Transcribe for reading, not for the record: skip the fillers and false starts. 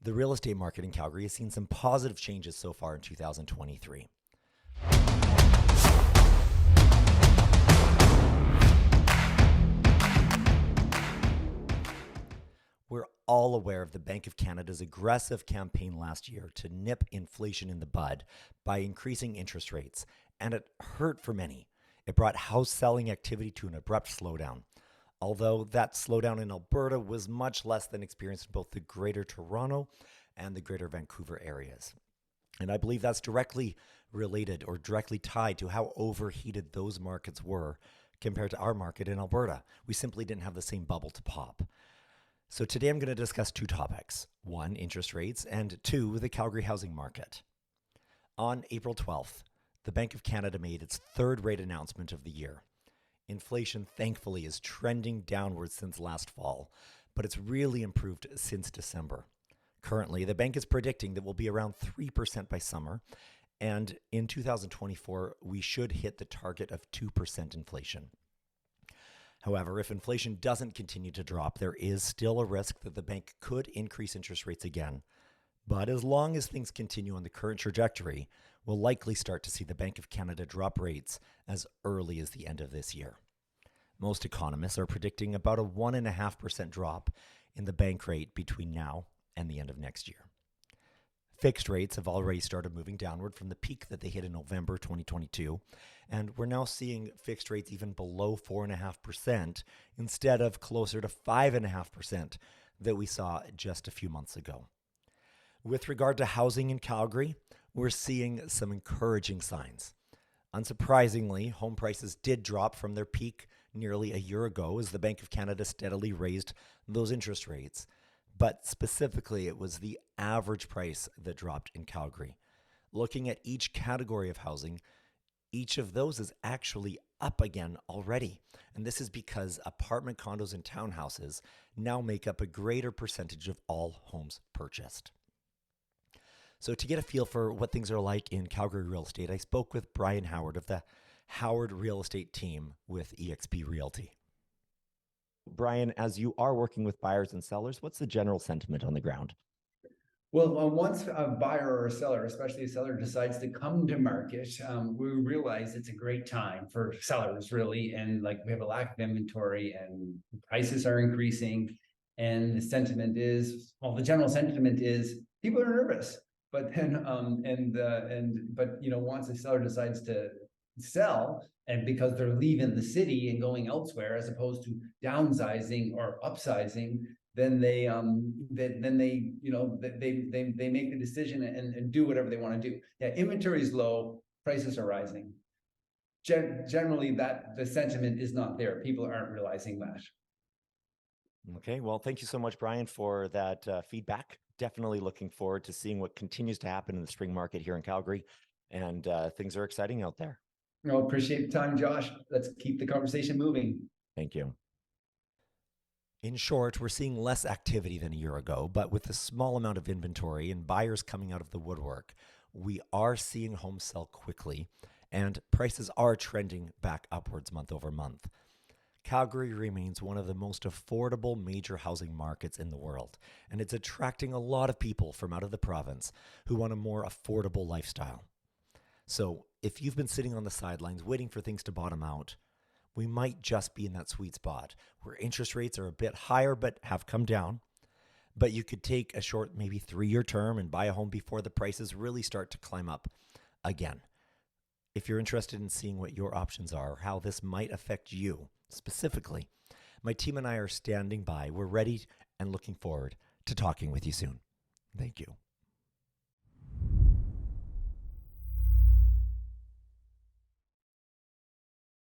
The real estate market in Calgary has seen some positive changes so far in 2023. We're all aware of the Bank of Canada's aggressive campaign last year to nip inflation in the bud by increasing interest rates, and it hurt for many. It brought house selling activity to an abrupt slowdown. Although that slowdown in Alberta was much less than experienced in both the Greater Toronto and the Greater Vancouver areas. And I believe that's directly related or directly tied to how overheated those markets were compared to our market in Alberta. We simply didn't have the same bubble to pop. So today I'm going to discuss two topics. One, interest rates, and two, the Calgary housing market. On April 12th, the Bank of Canada made its third rate announcement of the year. Inflation, thankfully, is trending downwards since last fall, but it's really improved since December. Currently, the bank is predicting that we'll be around 3% by summer, and in 2024, we should hit the target of 2% inflation. However, if inflation doesn't continue to drop, there is still a risk that the bank could increase interest rates again. But as long as things continue on the current trajectory, we'll likely start to see the Bank of Canada drop rates as early as the end of this year. Most economists are predicting about a 1.5% drop in the bank rate between now and the end of next year. Fixed rates have already started moving downward from the peak that they hit in November 2022, and we're now seeing fixed rates even below 4.5% instead of closer to 5.5% that we saw just a few months ago. With regard to housing in Calgary, we're seeing some encouraging signs. Unsurprisingly, home prices did drop from their peak nearly a year ago as the Bank of Canada steadily raised those interest rates. But specifically, it was the average price that dropped in Calgary. Looking at each category of housing, each of those is actually up again already. And this is because apartment condos and townhouses now make up a greater percentage of all homes purchased. So to get a feel for what things are like in Calgary real estate, I spoke with Brian Howard of the Howard Real Estate team with eXp Realty. Brian, as you are working with buyers and sellers, what's the general sentiment on the ground? Well, once a buyer or a seller, especially a seller, decides to come to market, we realize it's a great time for sellers, really. And like we have a lack of inventory and prices are increasing. And the sentiment is, well, the general sentiment is people are nervous. But then, once a seller decides to sell, and because they're leaving the city and going elsewhere as opposed to downsizing or upsizing, then they make the decision and do whatever they want to do. Yeah, inventory is low, prices are rising. Generally, that the sentiment is not there. People aren't realizing that. Okay, well, thank you so much, Brian, for that feedback. Definitely looking forward to seeing what continues to happen in the spring market here in Calgary, and things are exciting out there. No, appreciate the time, Josh. Let's keep the conversation moving. Thank you. In short, we're seeing less activity than a year ago, but with a small amount of inventory and buyers coming out of the woodwork, we are seeing homes sell quickly, and prices are trending back upwards month over month. Calgary remains one of the most affordable major housing markets in the world, and it's attracting a lot of people from out of the province who want a more affordable lifestyle. So if you've been sitting on the sidelines waiting for things to bottom out, we might just be in that sweet spot where interest rates are a bit higher but have come down. But you could take a short, maybe 3-year term and buy a home before the prices really start to climb up again. If you're interested in seeing what your options are, or how this might affect you specifically, my team and I are standing by. We're ready and looking forward to talking with you soon. Thank you.